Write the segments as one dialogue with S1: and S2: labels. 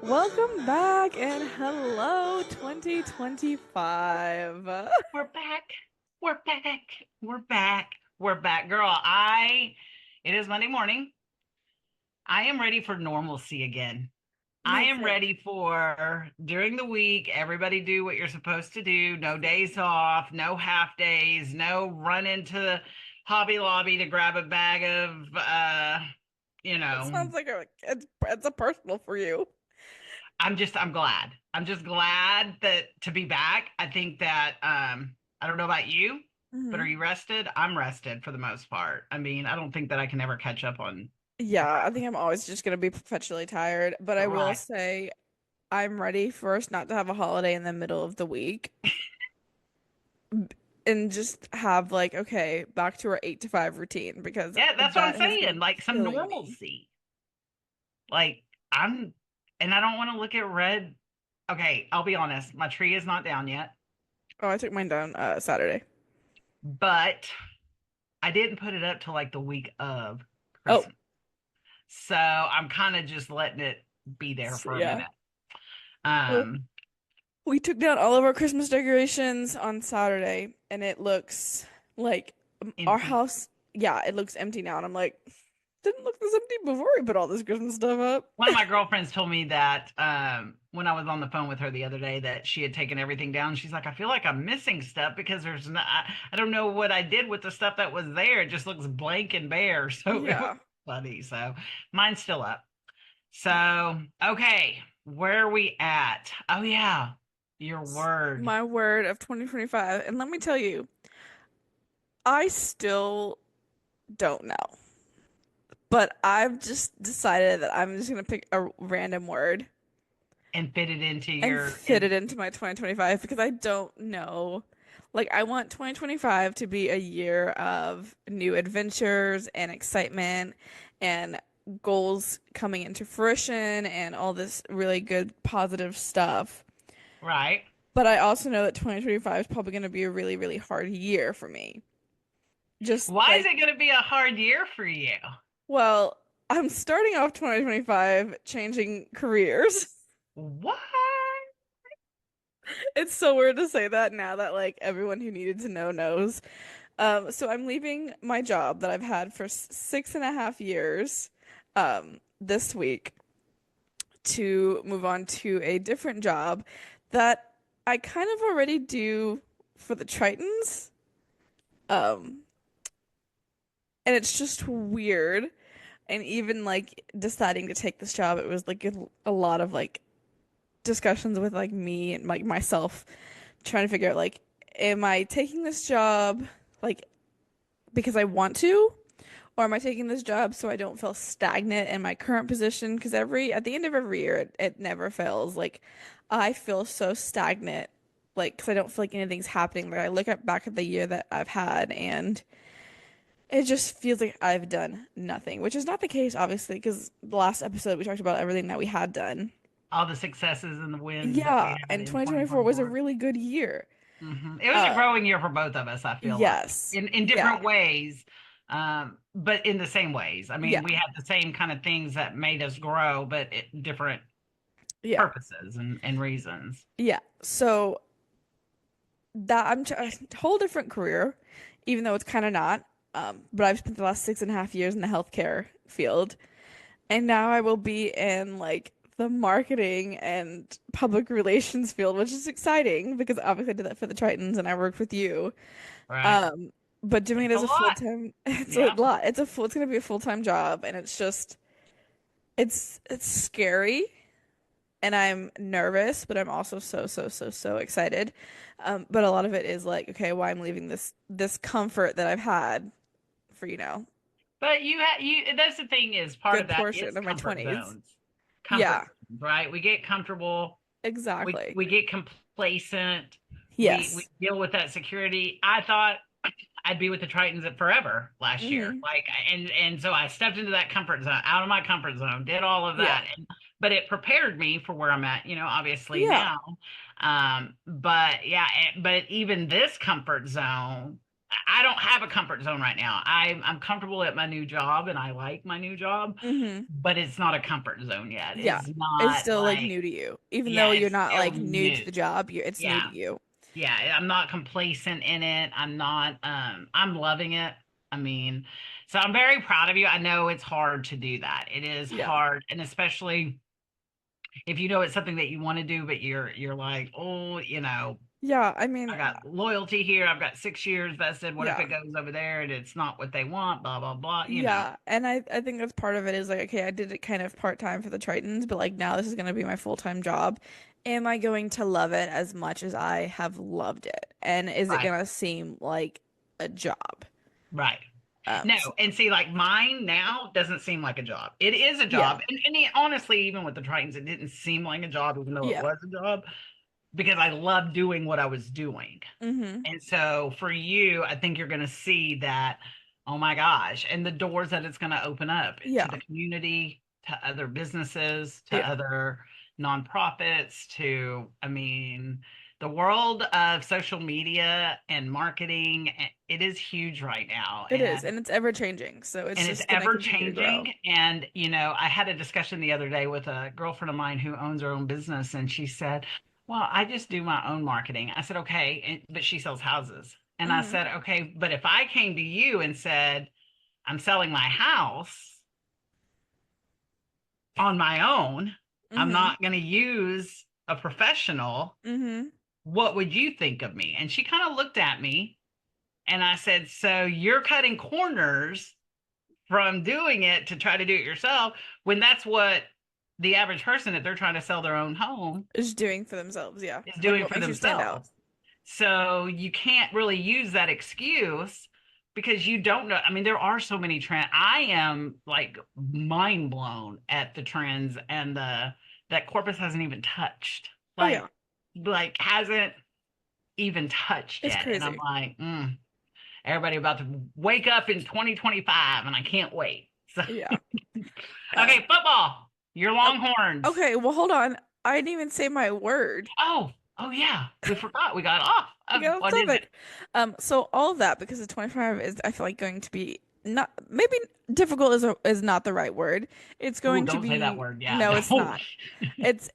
S1: Welcome back and hello 2025.
S2: We're back. We're back. We're back. We're back. Girl, it is Monday morning. I am ready for normalcy again. I
S1: Me
S2: am
S1: too.
S2: ready for during the week, everybody do what you're supposed to do. No days off, no half days, no run into Hobby Lobby to grab a bag of, you
S1: That
S2: know,
S1: sounds like it's a personal for you.
S2: I'm glad. I'm just glad that to be back. I think that I don't know about you, but are
S1: hmm
S2: you rested? I'm rested for the most part. I mean, I don't think that I can ever catch up on
S1: Yeah, I think I'm always just gonna be perpetually tired, but I will
S2: right.
S1: say I'm ready for us not to have a holiday in the middle of the week and just have like, okay, back to our 8 to 5 routine because
S2: Yeah, that's what I'm
S1: that has
S2: saying.
S1: been
S2: Like some
S1: killing me.
S2: normalcy. Like I'm and I don't want to look at red. Okay, I'll be honest, my tree is not down yet,
S1: Oh, I took mine down Saturday.
S2: but I didn't put it up till like the week of
S1: Oh,
S2: Christmas. So I'm kind of just letting it be there
S1: so
S2: for a
S1: yeah.
S2: minute.
S1: Well,
S2: Um,
S1: we took down all of our Christmas decorations on Saturday, and it looks like our
S2: empty.
S1: house, yeah, it looks empty now. And I'm like, didn't look this empty before we put all this Christmas stuff up.
S2: One of my girlfriends told me that when I was on the phone with her the other day that she had taken everything down. She's like, I feel like I'm missing stuff because there's not, I don't know what I did with the stuff that was there. It just looks blank and bare. So it was
S1: Yeah.
S2: funny. So mine's still up.
S1: Yeah.
S2: So, okay, where are we at? Oh, yeah, your word.
S1: My word of 2025. And let me tell you, I still don't know. But I've just decided that I'm just gonna pick a random word
S2: And fit it into
S1: and
S2: your,
S1: fit
S2: and
S1: it into my 2025 because I don't know. Like, I want 2025 to be a year of new adventures and excitement and goals coming into fruition and all this really good positive stuff.
S2: right.
S1: But I also know that 2025 is probably going to be a really, really hard year for me. Just
S2: Why is
S1: like,
S2: it going to be a hard year for you?
S1: well, I'm starting off 2025 changing careers.
S2: What?
S1: It's so weird to say that now that like everyone who needed to know knows. So I'm leaving my job that I've had for 6.5 years, this week to move on to a different job that I kind of already do for the Tritons. Um, and it's just weird. And even like deciding to take this job, it was like a lot of like discussions with like me and like myself trying to figure out like, am I taking this job like because I want to? Or am I taking this job so I don't feel stagnant in my current position? Because at the end of every year, it never fails. Like, I feel so stagnant, like, because I don't feel like anything's happening. Like, I look at back at the year that I've had, and it just feels like I've done nothing, which is not the case, obviously, because the last episode we talked about everything that we had done.
S2: All the successes and the wins that we
S1: Yeah,
S2: had
S1: and
S2: in
S1: 2024 was a
S2: 2024.
S1: really good year.
S2: It was a
S1: Uh,
S2: growing year for both of us, I feel like,
S1: yes.
S2: in
S1: Yeah.
S2: different ways, but in the same ways. I mean,
S1: Yeah.
S2: we had the same kind of things that made us grow, but different
S1: Yeah.
S2: purposes and reasons.
S1: Yeah. So that a whole different career, even though it's kind of not. But I've spent the last 6.5 years in the healthcare field, and now I will be in like the marketing and public relations field, which is exciting because obviously I did that for the Tritons and I worked with you.
S2: Right?
S1: Um, but doing
S2: It's
S1: it
S2: a
S1: as a
S2: lot.
S1: full-time, it's a
S2: Yeah.
S1: lot. It's gonna be a full-time job, and it's just, it's scary and I'm nervous, but I'm also so, so, so, so excited. But a lot of it is like, okay, why I'm leaving this comfort that I've had for,
S2: But that's the thing is part of
S1: good
S2: that
S1: portion
S2: is
S1: of my
S2: comfort
S1: 20s.
S2: zones. Comfort
S1: Yeah,
S2: zones, right? We get comfortable, we
S1: exactly.
S2: we get complacent, we
S1: Yes.
S2: deal with that security. I thought I'd be with the Tritons forever last year.
S1: hmm
S2: Like and so I stepped into that comfort zone, out of my comfort zone, did all of
S1: Yeah.
S2: that. But it prepared me for where I'm at, obviously
S1: Yeah.
S2: now. But yeah, but even this comfort zone I don't have a comfort zone right now. I'm comfortable at my new job and I like my new job,
S1: Hmm.
S2: but it's not a comfort zone yet.
S1: Yeah.
S2: It's
S1: It's
S2: not
S1: still like
S2: like,
S1: new to you. Even though
S2: yeah,
S1: you're
S2: it's
S1: not
S2: still
S1: like new to
S2: new.
S1: the job, it's new to
S2: Yeah.
S1: you.
S2: Yeah, I'm not complacent in it. I'm not I'm loving it. I mean, so I'm very proud of you. I know it's hard to do that. It is
S1: Yeah.
S2: hard, and especially if you know it's something that you want to do, but you're like, "Oh,
S1: Yeah, I mean,
S2: I got loyalty here. I've got 6 years vested. What if
S1: yeah.
S2: it goes over there and it's not what they want? Blah blah blah.
S1: Yeah, and I think that's part of it is like, okay, I did it kind of part-time for the Tritons, but like now this is going to be my full-time job. Am I going to love it as much as I have loved it? And is it
S2: Right,
S1: going to seem like a job?
S2: right. No,
S1: So,
S2: and see, like mine now doesn't seem like a job. It is a
S1: yeah.
S2: job, and honestly, even with the Tritons, it didn't seem like a job, even though it
S1: Yeah.
S2: was a job, because I loved doing what I was doing.
S1: Mm-hmm.
S2: And so for you, I think you're going to see that, oh my gosh, and the doors that it's going to open up to
S1: Yeah.
S2: the community, to other businesses, to
S1: Yeah.
S2: other nonprofits, to, I mean, the world of social media and marketing, it is huge right now.
S1: It is, and it's ever changing. So it's
S2: And it's
S1: just going to
S2: ever
S1: continue to grow.
S2: changing. And, I had a discussion the other day with a girlfriend of mine who owns her own business, and she said, well, I just do my own marketing. I said, okay, but she sells houses. And I
S1: Mm-hmm.
S2: said, okay, but if I came to you and said, I'm selling my house on my own, I'm
S1: Mm-hmm.
S2: not going to use a professional,
S1: Mm-hmm.
S2: what would you think of me? And she kind of looked at me and I said, so you're cutting corners from doing it to try to do it yourself when that's what the average person, if they're trying to sell their own home,
S1: Is doing for themselves. Yeah.
S2: is
S1: Like
S2: doing
S1: what
S2: for
S1: makes you stand out?
S2: themselves. So you can't really use that excuse because you don't know. I mean, there are so many trends. I am like mind blown at the trends and the that Corpus hasn't even touched.
S1: Oh yeah.
S2: Like hasn't even touched
S1: It's
S2: yet. And I'm
S1: crazy.
S2: like, everybody about to wake up in 2025 and I can't wait. So
S1: Yeah.
S2: okay,
S1: Um,
S2: football. Your
S1: oh,
S2: Longhorns.
S1: okay, well, hold on. I didn't even say my word.
S2: Oh yeah. We forgot. We got off.
S1: We got off
S2: What is it?
S1: topic. So all of that because the 25 is I feel like going to be not maybe difficult is not the right word. It's
S2: Ooh,
S1: going to
S2: don't say that
S1: be
S2: word. Yeah,
S1: no, it's
S2: don't.
S1: not.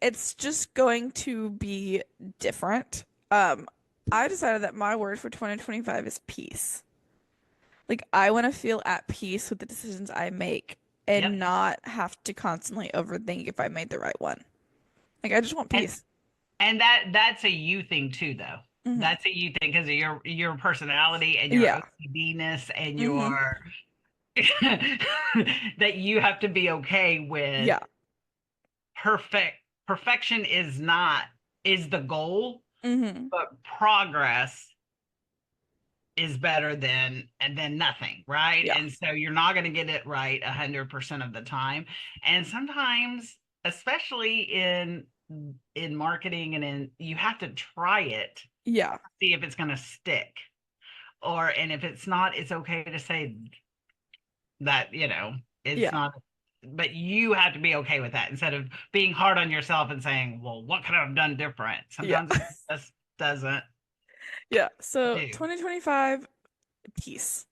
S1: It's just going to be different. Um, I decided that my word for 2025 is peace. Like I want to feel at peace with the decisions I make
S2: Yep.
S1: and not have to constantly overthink if I made the right one. Like I just want
S2: And
S1: peace.
S2: that's a you thing too, though.
S1: Hmm.
S2: That's a you thing because of your personality and your
S1: Yeah.
S2: OCDness and
S1: Hmm.
S2: your that you have to be okay with
S1: Yeah.
S2: perfect perfection is the goal,
S1: Hmm.
S2: but progress is better than nothing, right?
S1: Yeah.
S2: And so you're not going to get it right 100% of the time. And sometimes, especially in marketing and in you have to try it,
S1: Yeah.
S2: see if it's going to stick. Or and if it's not, it's okay to say that, it's
S1: Yeah.
S2: not, but you have to be okay with that instead of being hard on yourself and saying, well, what could I have done different?
S1: Yeah.
S2: Sometimes it just doesn't
S1: Yeah. So
S2: do.
S1: 2025, peace.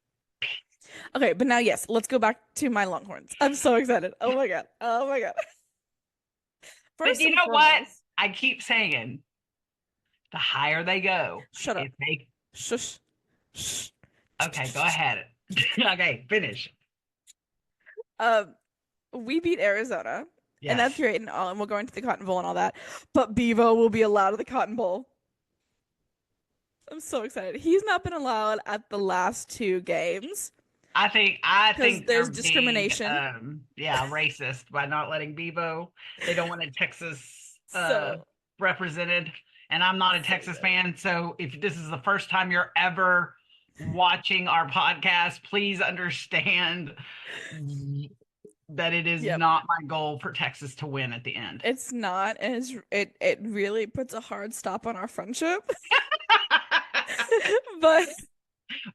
S1: Okay, but now yes, let's go back to my Longhorns. I'm so excited. Oh my God. Oh my God.
S2: But
S1: First
S2: you
S1: and
S2: know what?
S1: foremost,
S2: I keep saying the higher they go,
S1: shut up.
S2: if they
S1: Shush. Shh.
S2: okay, go ahead. Okay, finish.
S1: Um, we beat Arizona, and that's
S2: Yes.
S1: great and all, and we'll go into the Cotton Bowl and all that. But Bevo will be allowed at the Cotton Bowl. I'm so excited. He's not been allowed at the last two games
S2: I
S1: because
S2: think they're
S1: there's
S2: being
S1: discrimination.
S2: yeah, racist by not letting Bebo. They don't want a Texas
S1: So,
S2: represented. And I'm not a
S1: so
S2: Texas
S1: good.
S2: fan, so if this is the first time you're ever watching our podcast, please understand that it is
S1: Yep.
S2: not my goal for Texas to win at the end.
S1: It's not, and it really puts a hard stop on our friendship. But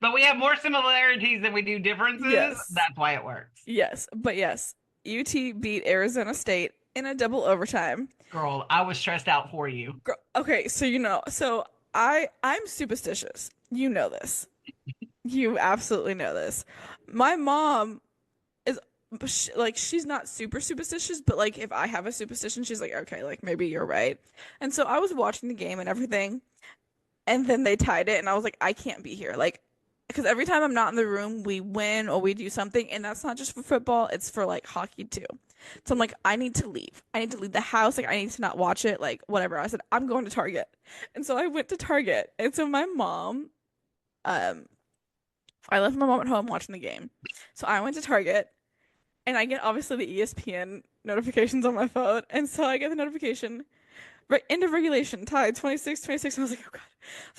S2: But we have more similarities than we do differences.
S1: yes.
S2: That's why it works.
S1: Yes. But yes. UT beat Arizona State in a double overtime.
S2: Girl, I was stressed out for you.
S1: Okay, so so I'm superstitious. You know this. You absolutely know this. My mom is like she's not super superstitious, but like if I have a superstition, she's like, okay, like maybe you're right. And so I was watching the game and everything, and then they tied it, and I was like, I can't be here, like, because every time I'm not in the room, we win or we do something, and that's not just for football, it's for like hockey too. So I'm like, I need to leave. I need to leave the house. Like, I need to not watch it. Like, whatever. I said, I'm going to Target, and so I went to Target, and so my mom, um, I left my mom at home watching the game, so I went to Target and I get obviously the ESPN notifications on my phone. And so I get the notification, right, end of regulation, tied 26-26. And I was like, oh God,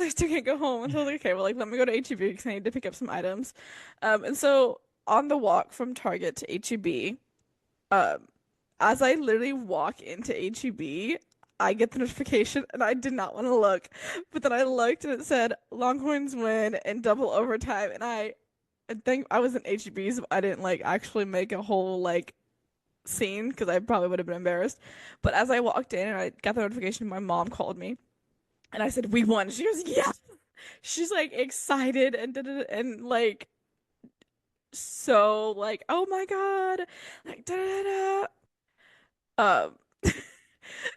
S1: I still can't go home. And so I was like, okay, well, like, let me go to HEB because I need to pick up some items. And so on the walk from Target to HEB, um, as I literally walk into HEB, I get the notification and I did not want to look. But then I looked and it said Longhorns win in double overtime. And I think I was in HEB, so I didn't like actually make a whole like scene because I probably would have been embarrassed. But as I walked in and I got the notification, my mom called me and I said, "We won." She goes, "Yeah." She's like excited and and like so like, "Oh my God." Like da da da. Um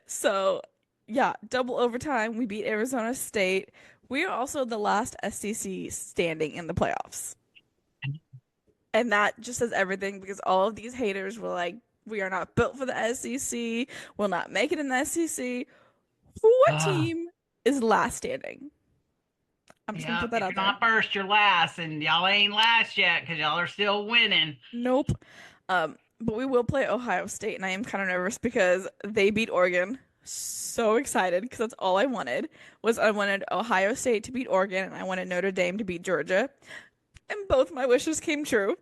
S1: so yeah, double overtime. We beat Arizona State. We are also the last SEC standing in the playoffs. And that just says everything because all of these haters were like, we are not built for the SEC. We'll not make it in the SEC. What
S2: Ah,
S1: team is last standing? I'm just gonna
S2: yeah,
S1: put that
S2: if
S1: out
S2: you're
S1: there.
S2: not first, you're last, and y'all ain't last yet because y'all are still winning.
S1: Nope. But we will play Ohio State, and I am kind of nervous because they beat Oregon. So excited because that's all I wanted was I wanted Ohio State to beat Oregon, and I wanted Notre Dame to beat Georgia, and both my wishes came true.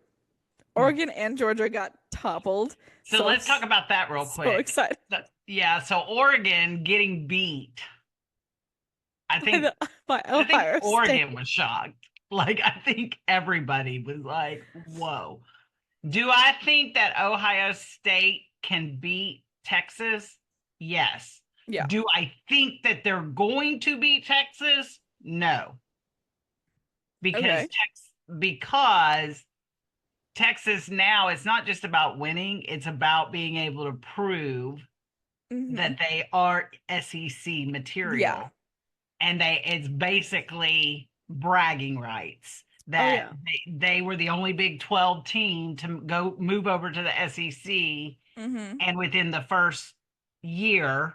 S1: Oregon and Georgia got toppled,
S2: So
S1: so I'm
S2: let's talk about that real
S1: so
S2: quick.
S1: excited
S2: Yeah, so Oregon getting beat. I
S1: by
S2: think
S1: the by
S2: I think
S1: Ohio
S2: Oregon
S1: State.
S2: was shocked. Like I think everybody was like, "Whoa." Do I think that Ohio State can beat Texas? Yes.
S1: Yeah.
S2: Do I think that they're going to beat Texas? No. Because
S1: Okay.
S2: Texas now it's not just about winning, it's about being able to prove
S1: Mm-hmm.
S2: that they are SEC
S1: Yeah.
S2: material. And it's basically bragging rights
S1: Oh
S2: that
S1: yeah.
S2: they were the only Big 12 team to go move over to the SEC,
S1: Mm-hmm.
S2: and within the first year,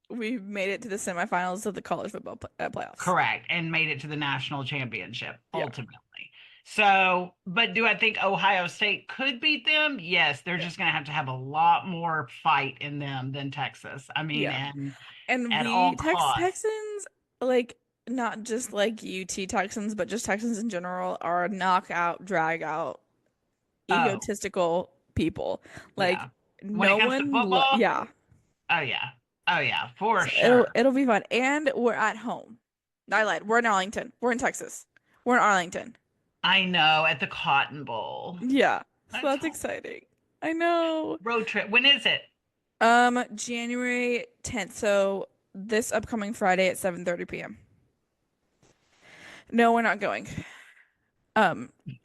S1: We made it to the semifinals of the college football playoffs.
S2: correct, and made it to the national championship
S1: Yeah.
S2: ultimately. So, but do I think Ohio State could beat them? Yes, they're
S1: Yeah.
S2: just going to have a lot more fight in them than Texas. I mean,
S1: Yeah.
S2: and
S1: And
S2: at
S1: we
S2: all costs.
S1: Texans, like not just like UT Texans, but just Texans in general, are knockout, drag out,
S2: Oh,
S1: egotistical people. Like
S2: yeah. When it
S1: no
S2: comes to
S1: one,
S2: football,
S1: yeah.
S2: oh yeah. Oh yeah, for
S1: So it'll
S2: sure.
S1: it'll be fun. And we're at home. I lied. We're in Arlington. We're in Texas. We're in Arlington.
S2: I know at the Cotton Bowl.
S1: Yeah. So
S2: That's
S1: that's
S2: all.
S1: exciting. I know.
S2: Road trip. When is it?
S1: January 10th. So this upcoming Friday at 7:30 p.m. No, we're not going. Um, and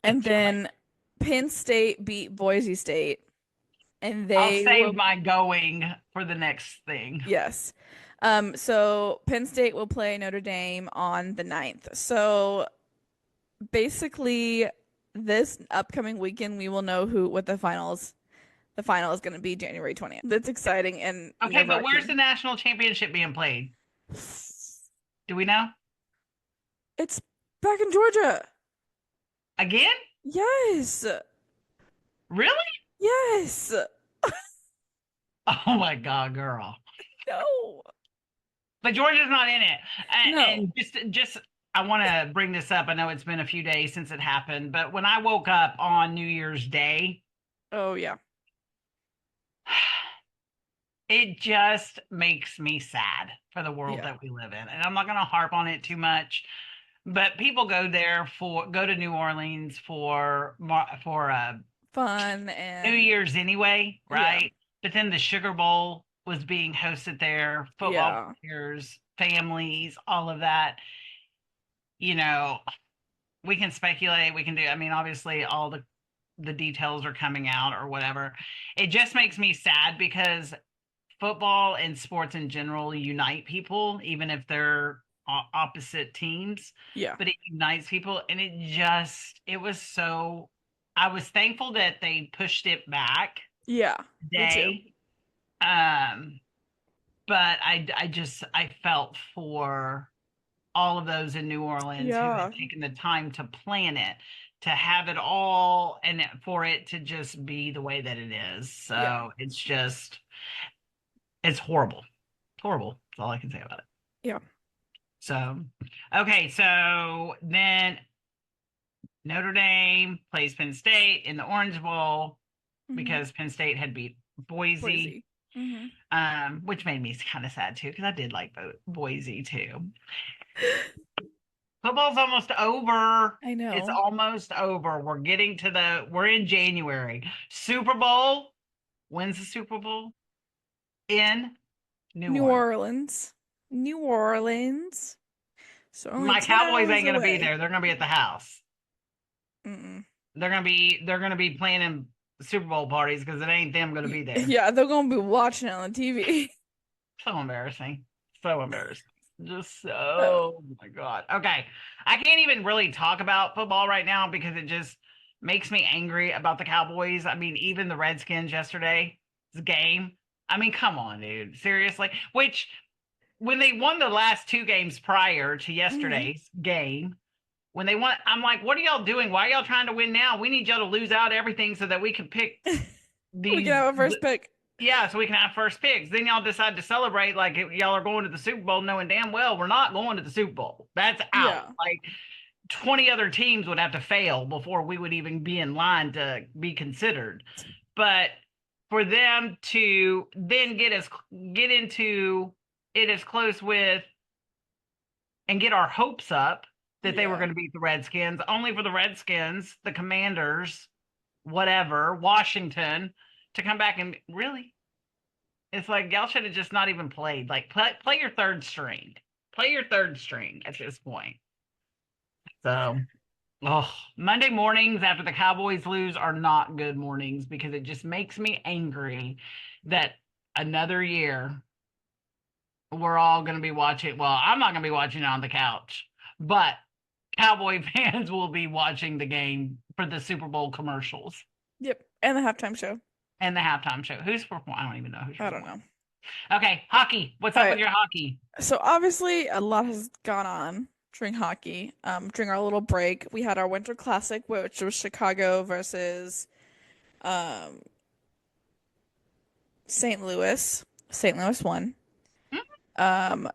S2: That's right.
S1: then Penn State beat Boise State, and
S2: I'll
S1: they
S2: save
S1: will,
S2: my going for the next thing.
S1: yes. So Penn State will play Notre Dame on the 9th. So basically, this upcoming weekend, we will know who what the final is going to be January 20th. That's exciting and
S2: Okay, but where's the
S1: nerve-wracking.
S2: national championship being played? Do we know?
S1: It's back in Georgia.
S2: Again?
S1: Yes.
S2: Really?
S1: Yes.
S2: Oh my God, girl.
S1: No.
S2: But Georgia's not in it.
S1: No.
S2: And just I want to bring this up. I know it's been a few days since it happened, but when I woke up on New Year's Day,
S1: Oh yeah.
S2: it just makes me sad for the world
S1: Yeah.
S2: that we live in. And I'm not going to harp on it too much, but people go to New Orleans for
S1: Fun
S2: New
S1: and
S2: Year's anyway,
S1: yeah.
S2: right? But then the Sugar Bowl was being hosted there, football
S1: Yeah.
S2: players, families, all of that. You know, we can speculate, we can do, I mean, obviously all the details are coming out or whatever. It just makes me sad because football and sports in general unite people, even if they're opposite teams,
S1: Yeah.
S2: but it unites people. And it was so, I was thankful that they pushed it back
S1: Yeah, me too.
S2: day. Um, but I felt for all of those in New Orleans who had
S1: Yeah.
S2: taken the time to plan it, to have it all, and for it to just be the way that it is.
S1: Yeah.
S2: So it's horrible. Horrible. That's all I can say about it.
S1: Yeah.
S2: So, okay, so then Notre Dame plays Penn State in the Orange Bowl
S1: Hmm.
S2: because Penn State had beat Boise,
S1: Boise. Hmm.
S2: which made me kind of sad too because I did like Boise too. Football's almost over.
S1: I
S2: It's
S1: know.
S2: almost over. We're in January. Super Bowl. When's the Super Bowl? In New
S1: New
S2: Orleans.
S1: Orleans. New Orleans. So only
S2: My
S1: 10
S2: Cowboys
S1: hours
S2: ain't gonna be
S1: away.
S2: there. They're gonna be at the house.
S1: Mm-mm.
S2: They're gonna be planning Super Bowl parties because it ain't them gonna be there.
S1: Yeah, they're gonna be watching it on TV.
S2: So embarrassing. So embarrassing. Just so,
S1: Uh,
S2: oh my God. Okay. I can't even really talk about football right now because it just makes me angry about the Cowboys. I mean, even the Redskins yesterday's game. I mean, come on, dude. Seriously. Which, when they won the last two games prior to
S1: mhm.
S2: yesterday's game, when they won, I'm like, what are y'all doing? Why are y'all trying to win now? We need y'all to lose out everything so that we can pick
S1: We can
S2: these.
S1: have a first pick.
S2: Yeah, so we can have first picks. Then y'all decide to celebrate like y'all are going to the Super Bowl, knowing damn well we're not going to the Super Bowl. That's out.
S1: Yeah.
S2: Like 20 other teams would have to fail before we would even be in line to be considered. But for them to then get into it as close with and get our hopes up that they were
S1: Yeah.
S2: going to beat the Redskins, only for the Redskins, the Commanders, whatever, Washington, to come back and really, it's like y'all should have just not even played. Like play your third string. Play your third string at this point. So, oh, Monday mornings after the Cowboys lose are not good mornings because it just makes me angry that another year we're all going to be watching. Well, I'm not going to be watching it on the couch, but Cowboy fans will be watching the game for the Super Bowl commercials
S1: Yep. And the halftime show.
S2: and the halftime show. Who's performing? I don't even know who's
S1: I don't
S2: performing.
S1: know.
S2: Okay, hockey. What's
S1: All
S2: up with
S1: right.
S2: your hockey?
S1: So obviously a lot has gone on during hockey. During our little break, we had our Winter Classic, which was Chicago versus um St. Louis. St. Louis won.
S2: Hmm?
S1: Um,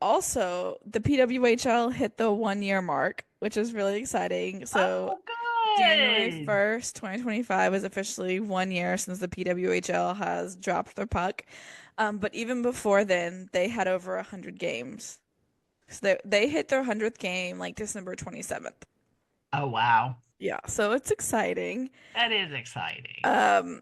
S1: Also, the PWHL hit the 1 year mark, which is really exciting. So
S2: Oh,
S1: January
S2: good.
S1: 1st, 2025 is officially 1 year since the PWHL has dropped their puck. But even before then, they had over 100 games. So they hit their 100th game like December 27th.
S2: Oh, wow.
S1: Yeah, so it's exciting.
S2: That is exciting.
S1: Um,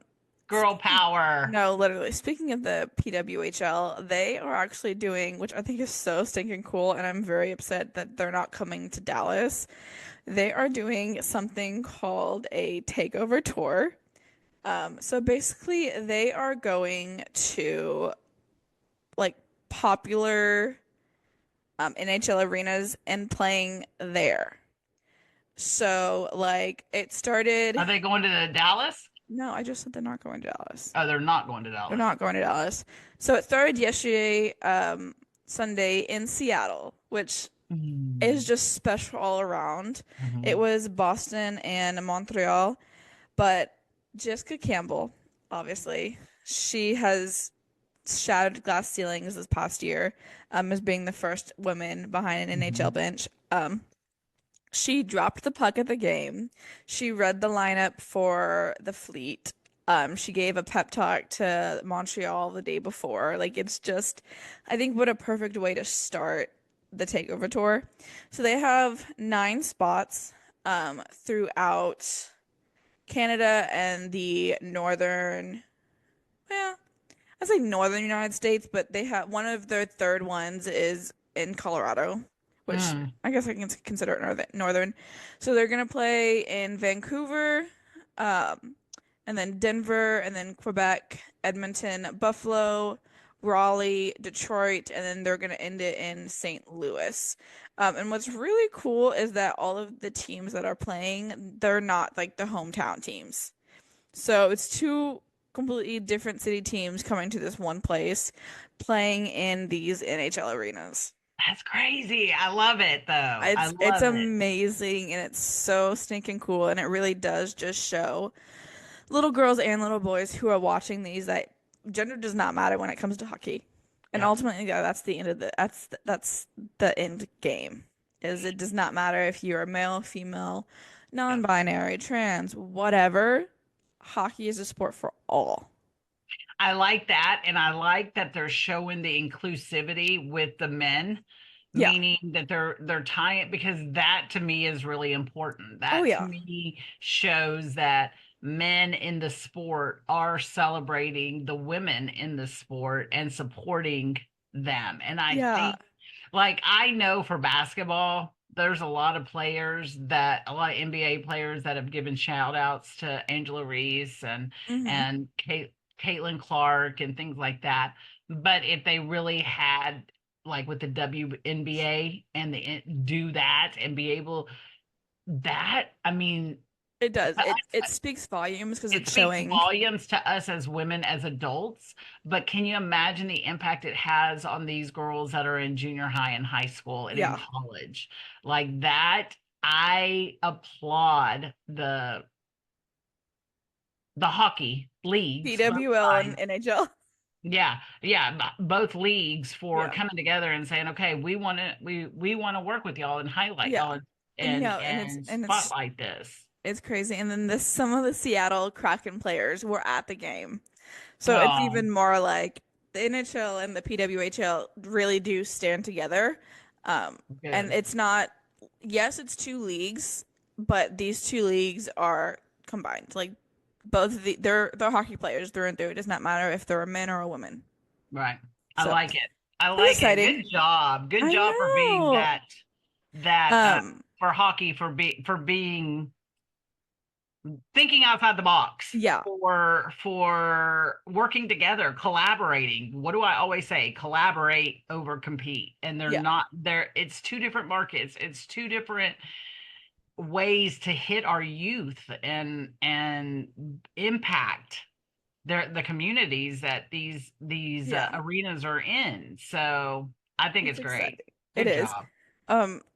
S2: Girl power.
S1: no, literally, speaking of the PWHL, they are actually doing, which I think is so stinking cool, and I'm very upset that they're not coming to Dallas. They are doing something called a takeover tour. So basically, they are going to like popular NHL arenas and playing there. So like it started.
S2: Are they going to the Dallas?
S1: No, I just said they're not going to Dallas.
S2: Oh, they're not going to
S1: They're
S2: Dallas.
S1: not going to Dallas. So it started yesterday, Sunday in Seattle, which is
S2: Mm-hmm.
S1: just special all around. It
S2: Mm-hmm.
S1: was Boston and Montreal, but Jessica Campbell, obviously, she has shattered glass ceilings this past year, as being the first woman behind an NHL bench. She dropped the puck at the game. She read the lineup for the Fleet. She gave a pep talk to Montreal the day before. Like it's just, I think what a perfect way to start the takeover tour. So they have 9 spots throughout Canada and the northern, well, I say northern United States, but they have one of their third ones is in Colorado, which
S2: Mm,
S1: I guess I can consider it northern. So they're gonna play in Vancouver, um, and then Denver, and then Quebec, Edmonton, Buffalo, Raleigh, Detroit, and then they're gonna end it in St. Louis. And what's really cool is that all of the teams that are playing, they're not like the hometown teams. So it's two completely different city teams coming to this one place, playing in these NHL arenas.
S2: that's crazy. I love it though. I
S1: It's
S2: love it.
S1: amazing and it's so stinking cool and it really does just show little girls and little boys who are watching these that gender does not matter when it comes to hockey. And
S2: Yep.
S1: ultimately, yeah, that's the end of that's the end game. Is it does not matter if you're a male, female,
S2: Yep.
S1: non-binary, trans, whatever. Hockey is a sport for all.
S2: I like that, and I like that they're showing the inclusivity with the men,
S1: Yeah.
S2: meaning that they're tying because that to me is really important.
S1: Oh
S2: That to
S1: yeah.
S2: me shows that men in the sport are celebrating the women in the sport and supporting them. And I
S1: Yeah.
S2: think, like, I know for basketball, there's a lot of players that a lot of NBA players that have given shout outs to Angela Reese
S1: Hmm.
S2: and Caitlin Clark and things like that. But if they really had like with the WNBA and the do that and be able that, I mean,
S1: It does.
S2: to
S1: It
S2: us,
S1: speaks volumes because
S2: it
S1: it's
S2: speaks
S1: showing.
S2: volumes to us as women, as adults. But can you imagine the impact it has on these girls that are in junior high and high school and in
S1: Yeah.
S2: college? Like that, I applaud the hockey leagues, both
S1: PWL and
S2: sides.
S1: NHL.
S2: Yeah, yeah, both leagues for
S1: Yeah.
S2: coming together and saying, okay, we want to work with y'all and highlight
S1: Yeah.
S2: y'all and
S1: And
S2: and
S1: yeah, and
S2: and
S1: it's
S2: spotlight this.
S1: it's crazy. And then this some of the Seattle Kraken players were at the game. So it's
S2: Oh,
S1: even more like the NHL and the PWHL really do stand together. And
S2: good.
S1: it's not, yes, it's two leagues, but these two leagues are combined. Like both of they're hockey players through and through. It does not matter if they're a man or a woman.
S2: Right. I
S1: So
S2: like it. I
S1: it's
S2: like it.
S1: exciting.
S2: Good job. Good
S1: I
S2: job for being
S1: know.
S2: that
S1: Um,
S2: for hockey for being thinking outside the box
S1: yeah,
S2: for working together, collaborating. What do I always say? Collaborate over compete. And they're
S1: yeah,
S2: not there. It's two different markets. It's two different ways to hit our youth and impact the communities that these
S1: yeah.
S2: arenas are in. So I think
S1: It's
S2: it's great.
S1: exciting. It
S2: Good
S1: is.
S2: job.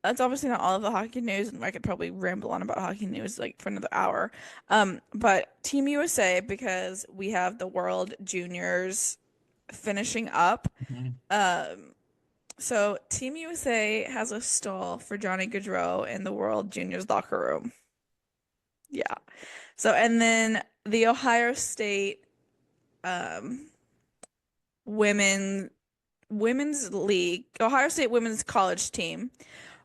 S1: That's obviously not all of the hockey news, and I could probably ramble on about hockey news like for another hour. But Team USA, because we have the World Juniors finishing up.
S2: Mhm.
S1: Um, so Team USA has a stall for Johnny Gaudreau in the World Juniors locker room. Yeah. So and then the Ohio State um women women's league, Ohio State women's college team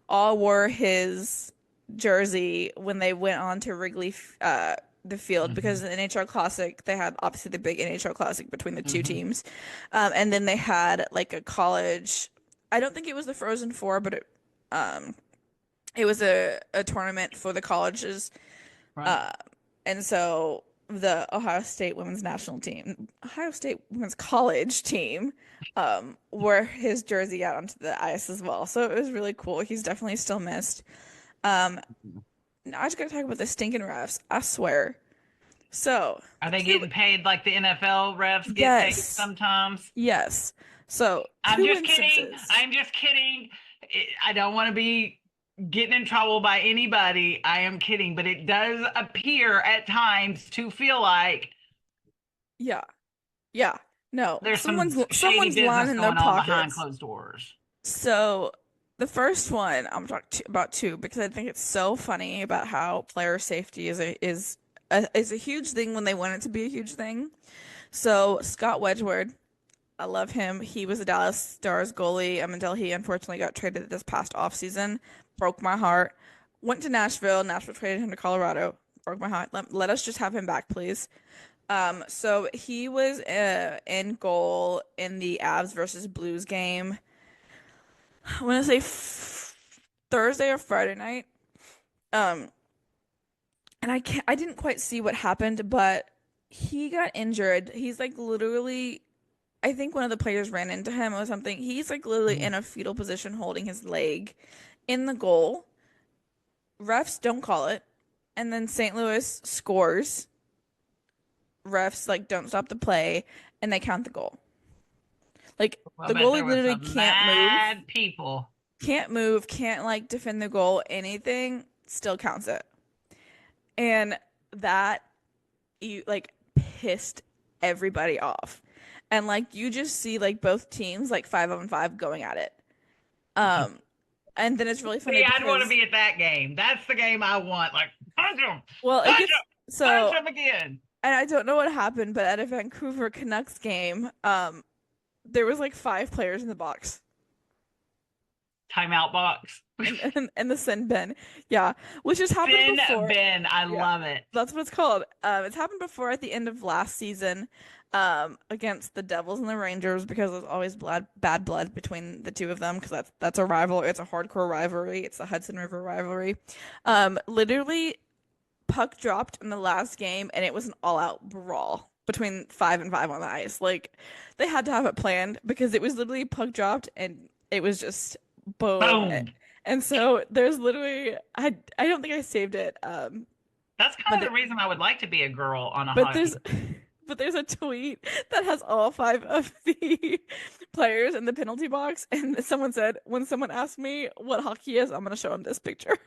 S1: all wore his jersey when they went on to Wrigley, the field because
S2: Mhm.
S1: the NHL Classic, they had obviously the big NHL Classic between the two
S2: Mhm.
S1: teams. And then they had like a college, I don't think it was the Frozen Four, but um, it was a tournament for the colleges.
S2: Right.
S1: Uh, and so the Ohio State women's national team, Ohio State women's college team, wore his jersey out onto the ice as well. So it was really cool. He's definitely still missed. Um, now I just gotta talk about the stinking refs. I swear. So
S2: Are they
S1: two,
S2: getting paid like the NFL refs get paid
S1: yes,
S2: sometimes?
S1: yes. So
S2: I'm
S1: two
S2: just kidding.
S1: instances.
S2: I'm just kidding. I don't want to be getting in trouble by anybody. I am kidding, but it does appear at times to feel like
S1: Yeah, yeah. No,
S2: there's some shady
S1: someone's
S2: business
S1: lining their
S2: going on behind
S1: pockets.
S2: closed doors.
S1: So the first one I'm talking about two because I think it's so funny about how player safety is a huge thing when they want it to be a huge thing. So Scott Wedgwood, I love him. He was a Dallas Stars goalie until he unfortunately got traded this past offseason. Broke my heart. Went to Nashville. Nashville traded him to Colorado. Broke my heart. Let us just have him back, please. So he was in goal in the Avs versus Blues game. I want to say Thursday or Friday night. Um, and I didn't quite see what happened, but he got injured. He's like literally, I think one of the players ran into him or something. He's like literally in a fetal position holding his leg in the goal. Refs don't call it. And then St. Louis scores. Refs like don't stop the play and they count the goal. Like
S2: I
S1: the
S2: bet
S1: goalie
S2: there was
S1: literally
S2: some
S1: can't move,
S2: mad people.
S1: can't like defend the goal, anything, still counts it. And that you like pissed everybody off. And like you just see like both teams like 5-on-5 going at it. Um and then it's really funny
S2: See, I'd want to
S1: because
S2: be at that game. That's the game I want. Like,
S1: well it
S2: punch
S1: gets
S2: him, punch
S1: so
S2: him again.
S1: and I don't know what happened, but at a Vancouver Canucks game, there was like 5 players in the box.
S2: Timeout box.
S1: And the sin bin. Yeah, which has happened
S2: Sin
S1: before.
S2: bin. I
S1: Yeah,
S2: love it.
S1: that's what it's called. It's happened before at the end of last season, against the Devils and the Rangers because there's always bad blood between the two of them because that's a rival. It's a hardcore rivalry. It's the Hudson River rivalry. Literally, puck dropped in the last game, and it was an all-out brawl between 5-on-5 on the ice. Like they had to have it planned because it was literally puck dropped, and it was just boom.
S2: Boom.
S1: And so there's literally I don't think I saved it.
S2: That's
S1: But
S2: kind of the reason I would like to be a girl on a
S1: but
S2: hockey.
S1: there's but there's a tweet that has all 5 of the players in the penalty box, and someone said when someone asked me what hockey is, I'm gonna show them this picture.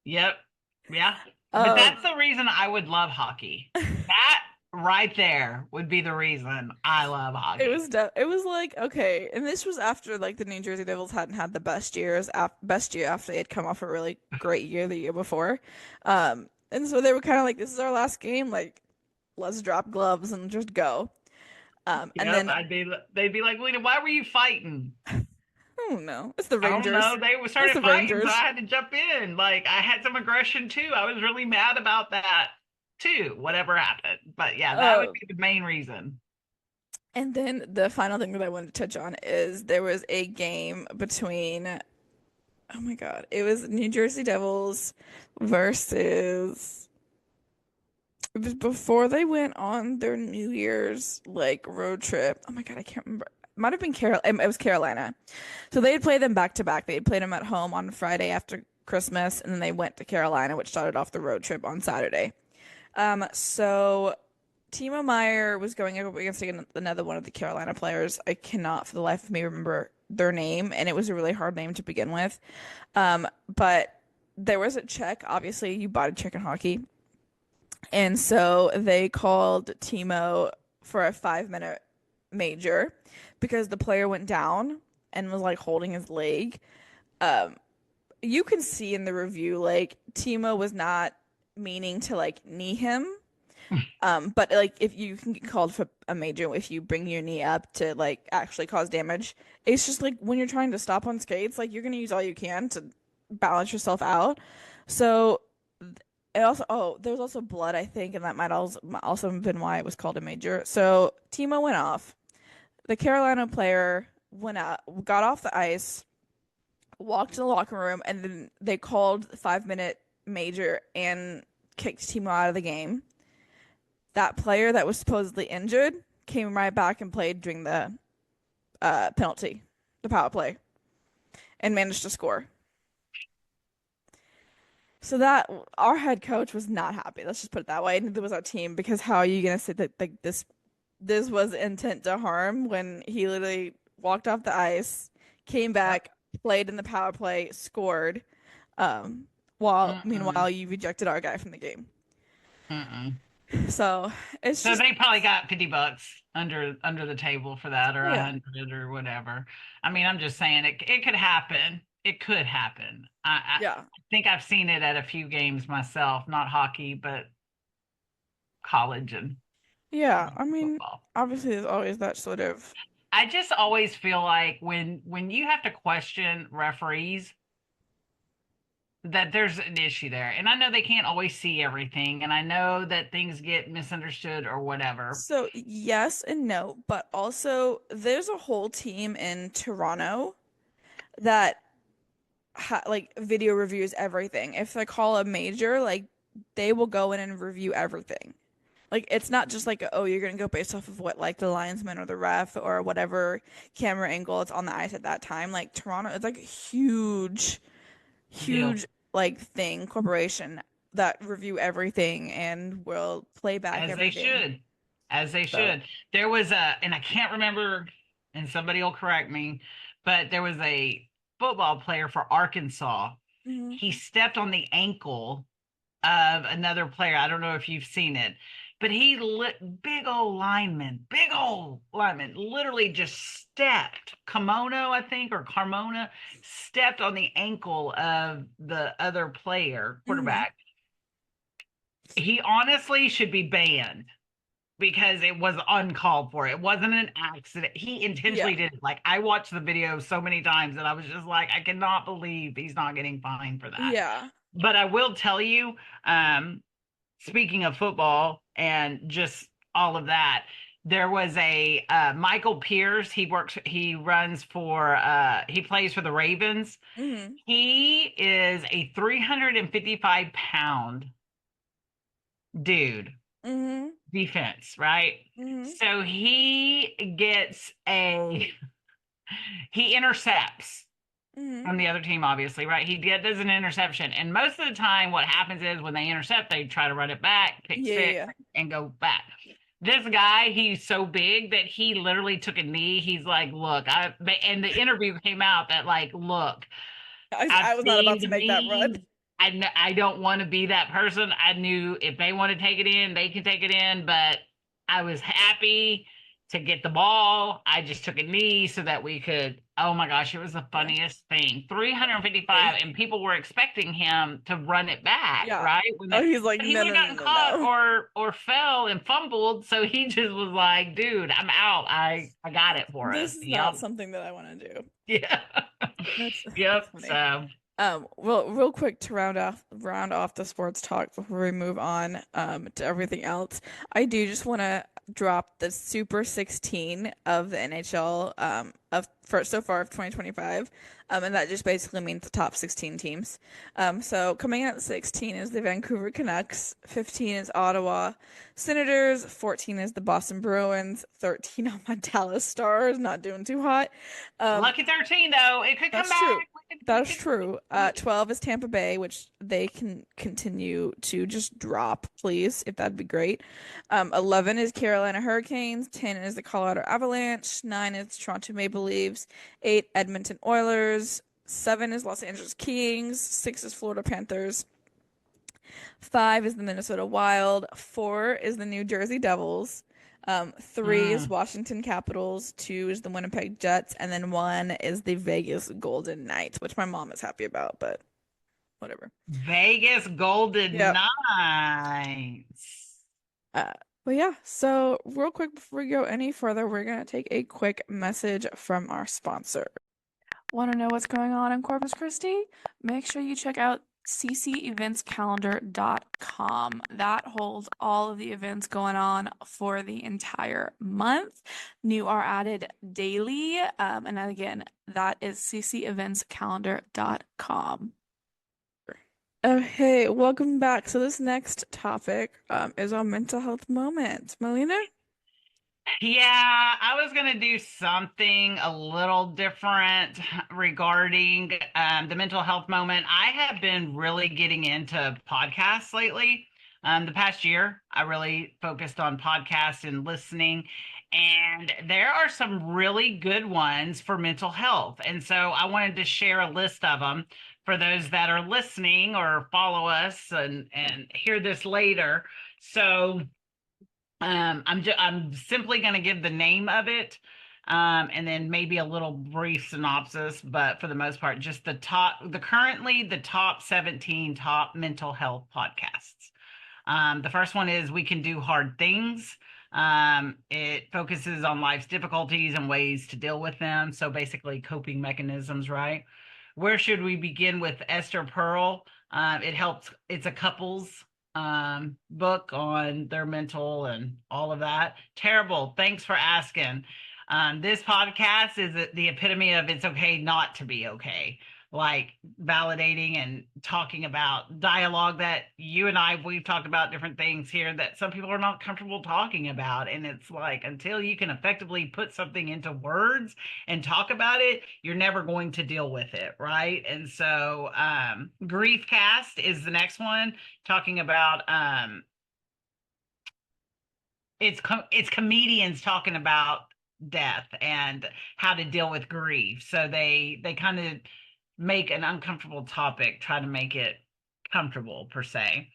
S2: Yep. Yeah. But
S1: Um,
S2: that's the reason I would love hockey. That right there would be the reason I love hockey.
S1: it was like okay, and this was after like the New Jersey Devils hadn't had the best year after they had come off a really great year the year before. And so they were kind of like, this is our last game, like let's drop gloves and just go. And
S2: Yep.
S1: then
S2: They'd be like, Lena, why were you fighting?
S1: I don't know, it's the
S2: I don't
S1: Rangers.
S2: know. They
S1: It's
S2: started
S1: the
S2: fighting, so I
S1: Rangers.
S2: had to jump in. Like I had some aggression too. I was really mad about that too, whatever happened. But yeah, that would
S1: Uh,
S2: be the main reason.
S1: and then the final thing that I wanted to touch on is there was a game between, oh my God, it was New Jersey Devils versus, it was before they went on their New Year's like road trip. Oh my God, I can't remember. It might have been it was Carolina. So they had played them back to back. They had played them at home on Friday after Christmas, and then they went to Carolina, which started off the road trip on Saturday. So Timo Meyer was going up against another one of the Carolina players. I cannot for the life of me remember their name, and it was a really hard name to begin with. But there was a check. Obviously, you bought a check in hockey. And so they called Timo for a 5-minute major because the player went down and was like holding his leg. Um, you can see in the review, like Timo was not meaning to like knee him. But like if you can get called for a major if you bring your knee up to like actually cause damage, it's just like when you're trying to stop on skates, like you're gonna use all you can to balance yourself out. So it also there was also blood, I think, and that might also have been why it was called a major. So Timo went off. The Carolina player went out, got off the ice, walked to the locker room, and then they called the 5-minute major and kicked Timo out of the game. That player that was supposedly injured came right back and played during the penalty, the power play, and managed to score. So that our head coach was not happy. Let's just put it that way. And it was our team because how are you gonna say that like this was intent to harm when he literally walked off the ice, came
S2: Yep.
S1: back, played in the power play, scored, while
S2: Mm-mm.
S1: meanwhile you rejected our guy from the game.
S2: Mm-mm.
S1: So it's
S2: So
S1: just
S2: they probably got $50 under the table for that, or
S1: oh
S2: a
S1: yeah,
S2: hundred or whatever. I mean, I'm just saying it could happen. It could happen. I
S1: yeah,
S2: think I've seen it at a few games myself, not hockey, but college and
S1: yeah. I mean,
S2: football.
S1: obviously there's always that sort of
S2: I just always feel like when you have to question referees, that there's an issue there. And I know they can't always see everything, and I know that things get misunderstood or whatever.
S1: so yes and no, but also there's a whole team in Toronto that like video reviews everything. If they call a major, like they will go in and review everything. Like it's not just like, oh, you're gonna go based off of what like the linesman or the ref or whatever camera angle it's on the ice at that time. Like Toronto is like a huge,
S2: Deal.
S1: huge like thing, corporation that review everything and will play back
S2: As they
S1: every game.
S2: should. As they
S1: So,
S2: should. There was a, and I can't remember, and somebody will correct me, but there was a football player for Arkansas.
S1: hmm
S2: He stepped on the ankle of another player. I don't know if you've seen it, but he lit big old lineman, literally just stepped. Kimono, I think, or Carmona, stepped on the ankle of the other player,
S1: hmm
S2: quarterback. He honestly should be banned because it was uncalled for. It wasn't an accident. He
S1: yeah,
S2: intentionally did it. Like I watched the video so many times and I was just like, I cannot believe he's not getting fined for that.
S1: yeah.
S2: But I will tell you, speaking of football and just all of that, there was a Michael Pierce. He runs for, he plays for the Ravens.
S1: hmm
S2: He is a 355-pound dude,
S1: hmm
S2: defense, right?
S1: hmm
S2: So he intercepts
S1: hmm
S2: from the other team, obviously, right? Does an interception. And most of the time, what happens is when they intercept, they try to run it back, pick
S1: Yeah,
S2: six,
S1: yeah,
S2: and go back. This guy, he's so big that he literally took a knee. He's like, look, and the interview came out that, like, look,
S1: yeah.
S2: I've
S1: I was not about
S2: seen
S1: to
S2: the
S1: make that run.
S2: memes. I don't want to be that person. I knew if they want to take it in, they can take it in, but I was happy to get the ball. I just took a knee so that we could. Oh my gosh, it was the
S1: Yeah.
S2: funniest thing.
S1: Hey.
S2: 355, and people were expecting him to run it back,
S1: Yeah.
S2: right?
S1: Oh, he's like,
S2: He
S1: no,
S2: would have
S1: no, no,
S2: gotten
S1: no,
S2: caught
S1: no.
S2: or fell and fumbled, so he just was like, "Dude, I'm out. I got it for us."
S1: This is
S2: Yep.
S1: not something that I want to do.
S2: Yeah.
S1: That's
S2: Yep.
S1: funny.
S2: So.
S1: Well, real quick to round off the sports talk before we move on to everything else. I do just want to drop the Super 16 of the NHL of for so far of 2025. And that just basically means the top 16 teams. So coming in at 16 is the Vancouver Canucks, 15 is Ottawa Senators, 14 is the Boston Bruins, 13 on my Dallas Stars, not doing too hot. Um,
S2: Lucky 13 though. It could come
S1: that's true.
S2: back. We
S1: That's
S2: could
S1: true.
S2: we could
S1: 12 is Tampa Bay, which they can continue to just drop, please, if that'd be great. 11 is Carolina Hurricanes. 10 is the Colorado Avalanche. 9 is Toronto Maple Leafs. 8, Edmonton Oilers. 7 is Los Angeles Kings. 6 is Florida Panthers. 5 is the Minnesota Wild. 4 is the New Jersey Devils. 3 is
S2: mm.
S1: Washington Capitals. 2 is the Winnipeg Jets. And then 1 is the Vegas Golden Knights, which my mom is happy about, but whatever.
S2: Vegas Golden
S1: Yep.
S2: Knights.
S1: Uh, but yeah, so real quick before we go any further, we're gonna take a quick message from our sponsor. Want to know what's going on in Corpus Christi? Make sure you check out cceventscalendar.com. That holds all of the events going on for the entire month. New are added daily. And again, that is cceventscalendar.com. Okay, welcome back. So this next topic is our mental health moment. Melina?
S2: Yeah, I was gonna do something a little different regarding the mental health moment. I have been really getting into podcasts lately. The past year, I really focused on podcasts and listening, and there are some really good ones for mental health. And so I wanted to share a list of them for those that are listening or follow us and hear this later. So. I'm simply going to give the name of it, and then maybe a little brief synopsis, but for the most part, just currently the top 17 top mental health podcasts. The first one is We Can Do Hard Things. It focuses on life's difficulties and ways to deal with them. So basically, coping mechanisms, right? Where should we begin with Esther Pearl? It's a couples book on their mental and all of that. Terrible. Thanks for asking. This podcast is the epitome of it's okay not to be okay. like validating and talking about dialogue that you and we've talked about different things here that some people are not comfortable talking about. And it's like until you can effectively put something into words and talk about it, you're never going to deal with it, right? And so Grief Cast is the next one, talking about it's comedians talking about death and how to deal with grief. So they kind of make an uncomfortable topic, try to make it comfortable per se.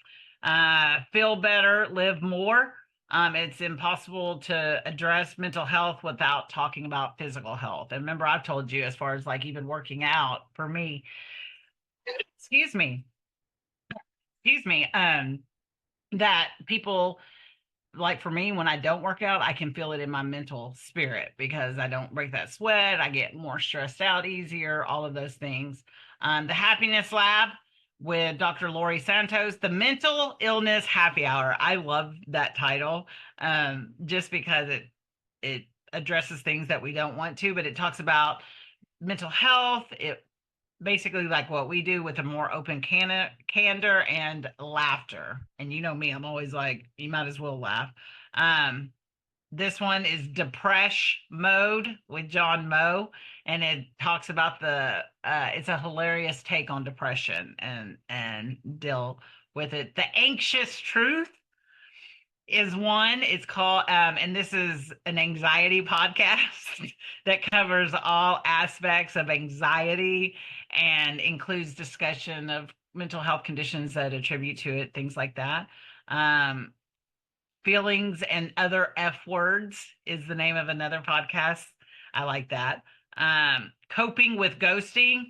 S2: Feel better, live more. It's impossible to address mental health without talking about physical health. And remember, I've told you as far as like even working out for me, excuse me, excuse me, that people like for me, when I don't work out, I can feel it in my mental spirit because I don't break that sweat. I get more stressed out easier, all of those things. The Happiness Lab with Dr. Lori Santos, the Mental Illness Happy Hour. I love that title just because it addresses things that we don't want to, but it talks about mental health. It basically like what we do with a more open candor and laughter. And you know me, I'm always like, you might as well laugh. Um, this one is Depresh Mode with John Moe, and it talks about it's a hilarious take on depression and deal with it. The Anxious Truth is one. It's called, and this is an anxiety podcast that covers all aspects of anxiety and includes discussion of mental health conditions that attribute to it, things like that. Um, Feelings and Other F Words is the name of another podcast. I like that. Coping with Ghosting.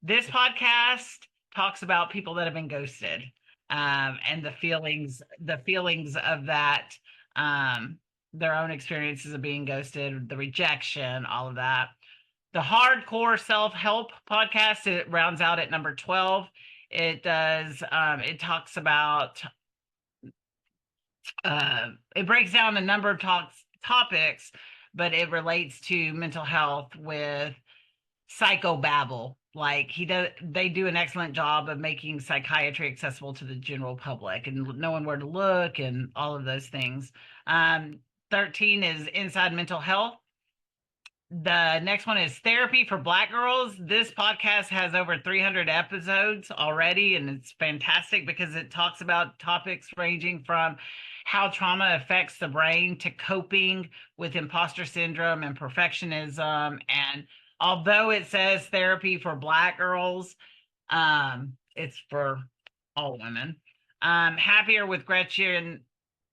S2: This podcast talks about people that have been ghosted and the feelings of that, um, their own experiences of being ghosted, the rejection, all of that. The Hardcore Self Help podcast, it rounds out at number 12. It talks about it breaks down a number of topics, but it relates to mental health with psychobabble. Like they do an excellent job of making psychiatry accessible to the general public and knowing where to look and all of those things. Um, 13 is Inside Mental Health. The next one is Therapy for Black Girls. This podcast has over 300 episodes already, and it's fantastic because it talks about topics ranging from how trauma affects the brain to coping with imposter syndrome and perfectionism. And although it says therapy for Black girls, it's for all women. Happier with Gretchen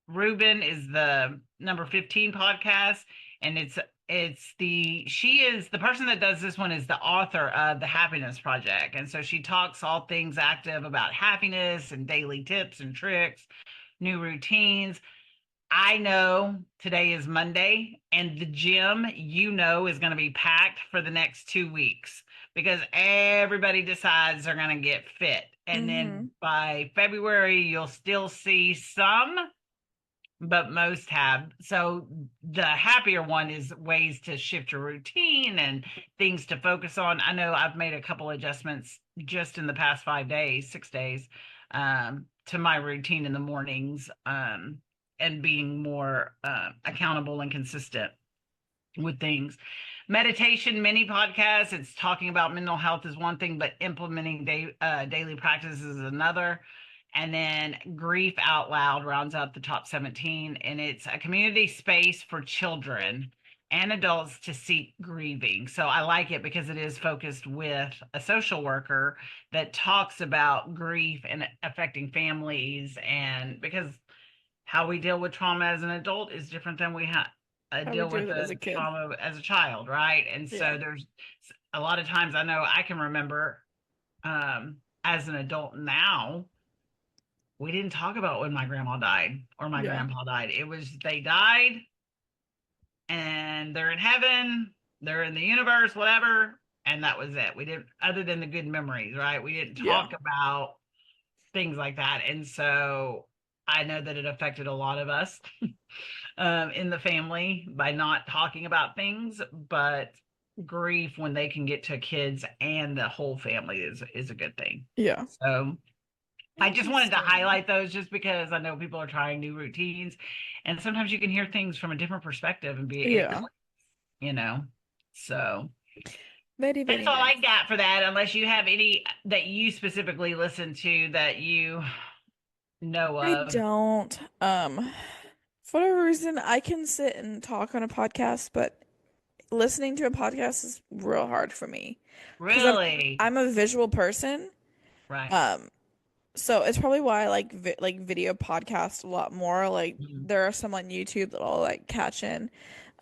S2: Rubin is the number 15 podcast, and she is the person that does this one is the author of the Happiness Project. And so she talks all things active about happiness and daily tips and tricks, new routines. I know today is Monday, and the gym, is going to be packed for the next 2 weeks because everybody decides they're going to get fit. And
S1: Mm-hmm.
S2: then by February, you'll still see some, but most have. So the happier one is ways to shift your routine and things to focus on. I know I've made a couple adjustments just in the past 5 days, 6 days, to my routine in the mornings, and being more accountable and consistent with things. Meditation mini podcast. It's talking about mental health is one thing, but implementing daily practices is another. And then Grief Out Loud rounds out the top 17. And it's a community space for children and adults to seek grieving. So I like it because it is focused with a social worker that talks about grief and affecting families. And because how we deal with trauma as an adult is different than we
S1: How we
S2: deal
S1: do
S2: with
S1: that as
S2: a
S1: a kid.
S2: trauma as a child, right? And
S1: Yeah.
S2: so there's a lot of times I know I can remember as an adult now, we didn't talk about when my grandma died or my
S1: Yeah.
S2: grandpa died. It was they died and they're in heaven, they're in the universe, whatever, and that was it. We didn't, other than the good memories, right? We didn't
S1: Yeah.
S2: talk about things like that. And so I know that it affected a lot of us in the family by not talking about things, but grief when they can get to kids and the whole family is a good thing.
S1: Yeah.
S2: So I just wanted to
S1: Interesting.
S2: highlight those just because I know people are trying new routines, and sometimes you can hear things from a different perspective and be it,
S1: Yeah.
S2: you know. So
S1: Very,
S2: that's
S1: very
S2: all I
S1: nice.
S2: got for that, unless you have any that you specifically listen to that you know
S1: I
S2: of.
S1: don't. For whatever reason, I can sit and talk on a podcast, but listening to a podcast is real hard for me because
S2: Really?
S1: I'm a visual person.
S2: Right.
S1: Um, so it's probably why I like like video podcasts a lot more. Like
S2: Mhm.
S1: there are some on YouTube that I'll like catch in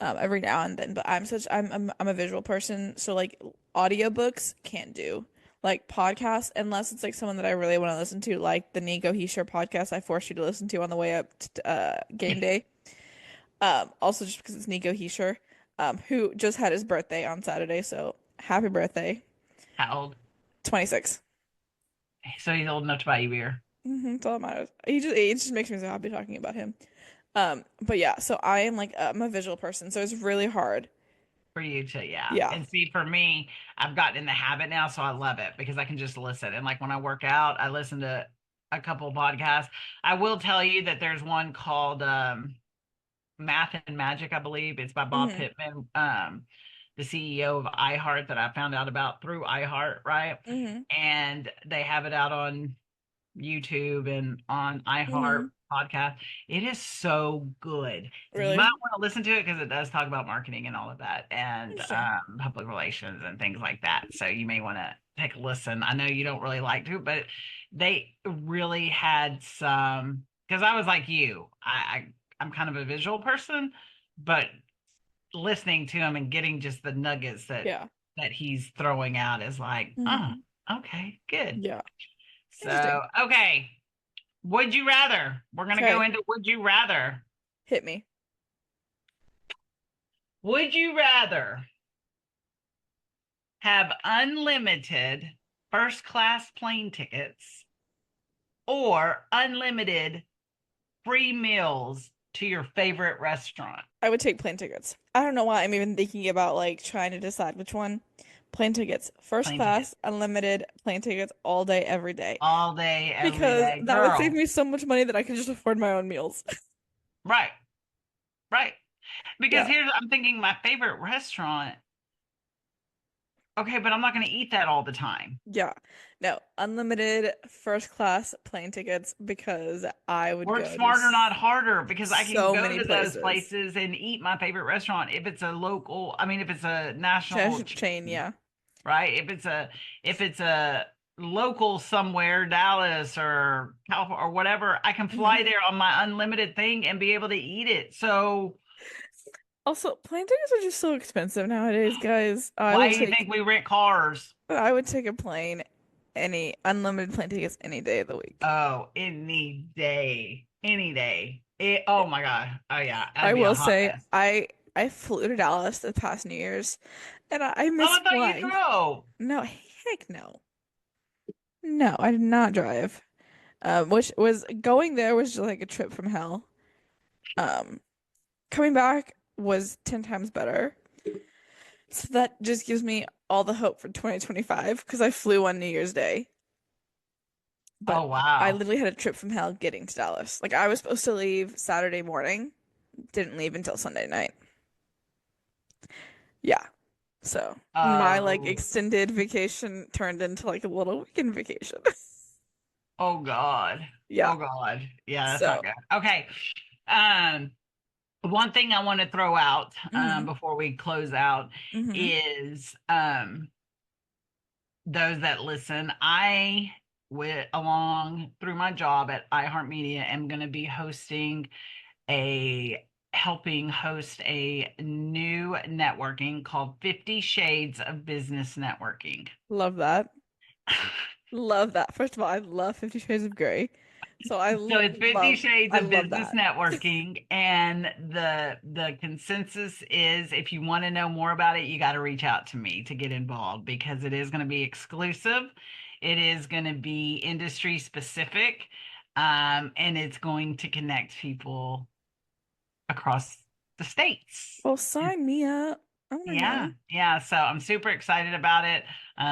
S1: every now and then, but I'm a visual person, so like audiobooks can't do. Like podcasts, unless it's like someone that I really want to listen to, like the Nico Heischer podcast I forced you to listen to on the way up to game day. Also just because it's Nico Heischer, who just had his birthday on Saturday, so happy birthday.
S2: How old?
S1: 26.
S2: So he's old enough to buy you beer
S1: That's all that matters. It just makes me so happy talking about him. But yeah, so I am like I'm a visual person, so it's really hard.
S2: for you to, yeah.
S1: Yeah.
S2: And see, for me, I've gotten in the habit now, so I love it because I can just listen. And like when I work out, I listen to a couple of podcasts. I will tell you that there's one called Math and Magic, I believe. It's by Bob
S1: hmm
S2: Pittman, the CEO of iHeart that I found out about through iHeart, right?
S1: hmm
S2: And they have it out on YouTube and on iHeart
S1: hmm
S2: podcast. It is so good. You might
S1: Really
S2: want to listen to it because it does talk about marketing and all of that and
S1: interesting.
S2: public relations and things like that. So you may want to take a listen. I know you don't really like to, but they really had some because I was like you. I'm kind of a visual person, but listening to him and getting just the nuggets
S1: Yeah.
S2: that he's throwing out is like, oh,
S1: hmm
S2: okay, good.
S1: Yeah. Interesting.
S2: So, okay. Would you rather? We're going to go
S1: Okay.
S2: into would you rather.
S1: Hit me.
S2: Would you rather have unlimited first class plane tickets or unlimited free meals to your favorite restaurant?
S1: I would take plane tickets. I don't know why I'm even thinking about like trying to decide which one. Plane tickets, first
S2: Plane tickets
S1: class, unlimited plane tickets all day, every day.
S2: all day, every
S1: Because
S2: day.
S1: that would save
S2: Girl,
S1: me so much money that I could just afford my own meals.
S2: right, right. Because
S1: Yeah.
S2: here's, I'm thinking my favorite restaurant. Okay, but I'm not going to eat that all the time.
S1: Yeah. No, unlimited first class plane tickets because I would
S2: Work
S1: go to
S2: smarter, not harder, because I can
S1: so
S2: go
S1: many
S2: to those
S1: places.
S2: places and eat my favorite restaurant if it's a local, I mean, if it's a national
S1: Chain,
S2: chain,
S1: yeah.
S2: right? If it's a local somewhere, Dallas or California or whatever, I can
S1: hmm
S2: fly there on my unlimited thing and be able to eat it. So
S1: Also, plane tickets are just so expensive nowadays, guys.
S2: why do you think we rent cars?
S1: I would take a plane any unlimited plane tickets any day of the week.
S2: Oh, any day, any day. Oh my God. Oh yeah,
S1: I
S2: I'd be a
S1: will
S2: hot
S1: say
S2: mess.
S1: I flew to Dallas the past New Year's and I
S2: Oh,
S1: miss
S2: I thought you
S1: flying.
S2: drove.
S1: No, heck no. No, I did not drive. Which was going there was just like a trip from hell. Um, Coming back was 10 times better. So that just gives me all the hope for 2025 because I flew on New Year's Day. But
S2: Oh
S1: I
S2: wow.
S1: literally had a trip from hell getting to Dallas. Like I was supposed to leave Saturday morning, didn't leave until Sunday night. Yeah. So my like
S2: Oh,
S1: extended vacation turned into like a little weekend vacation.
S2: oh God.
S1: Yeah.
S2: Oh God. Yeah, that's not
S1: So,
S2: good. Okay. Um, one thing I want to throw out
S1: hmm
S2: before we close out
S1: hmm
S2: is those that listen, I with along through my job at iHeartMedia am going to be a helping host a new networking called 50 Shades of Business Networking.
S1: Love that. Love that. First of all, I love 50 Shades of Grey. So
S2: So it's 50 Shades
S1: I
S2: of
S1: love
S2: Business
S1: that.
S2: Networking, and the consensus is if you want to know more about it, you got to reach out to me to get involved because it is going to be exclusive. It is going to be industry specific, and it's going to connect people across the states.
S1: Well, sign me up. Oh my
S2: Yeah,
S1: God.
S2: yeah. So I'm super excited about it.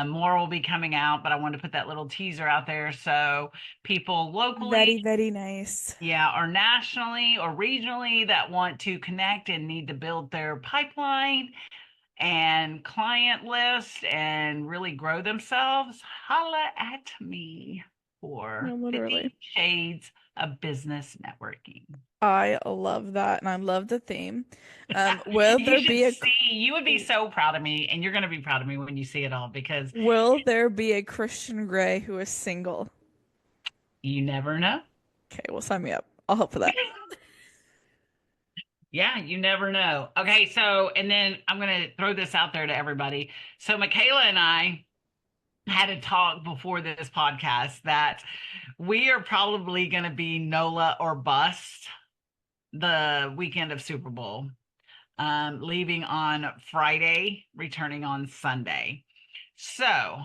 S2: More will be coming out, but I wanted to put that little teaser out there so people locally,
S1: Very, very nice.
S2: yeah, or nationally or regionally that want to connect and need to build their pipeline and client list and really grow themselves, holla at me for
S1: No, literally.
S2: 50 Shades of Business Networking.
S1: I love that, and I love the theme. Will
S2: You
S1: there
S2: should
S1: be a
S2: see, you would be so proud of me, and you're going to be proud of me when you see it all because
S1: Christian Grey who is single?
S2: you never know.
S1: Okay, well, sign me up. I'll help for that.
S2: Yeah, you never know. Okay, so, and then I'm going to throw this out there to everybody. So, Michaela and I had a talk before this podcast that we are probably going to be NOLA or bust the weekend of Super Bowl, leaving on Friday, returning on Sunday. So,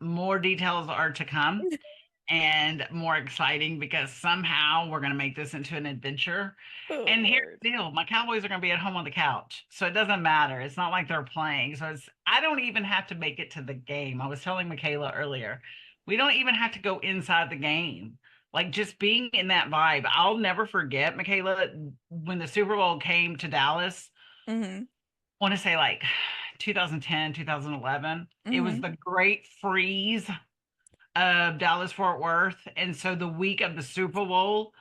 S2: more details are to come and more exciting because somehow we're going to make this into an adventure.
S1: Oh
S2: And here's
S1: Lord.
S2: the deal, my Cowboys are going to be at home on the couch. So it doesn't matter. It's not like they're playing. So I don't even have to make it to the game. I was telling Michaela earlier, we don't even have to go inside the game. Like just being in that vibe. I'll never forget, Michaela, when the Super Bowl came to Dallas,
S1: Mm-hmm.
S2: I want to say like 2010, 2011. It was
S1: Mm-hmm.
S2: the great freeze of Dallas Fort Worth. And so the week of the Super Bowl,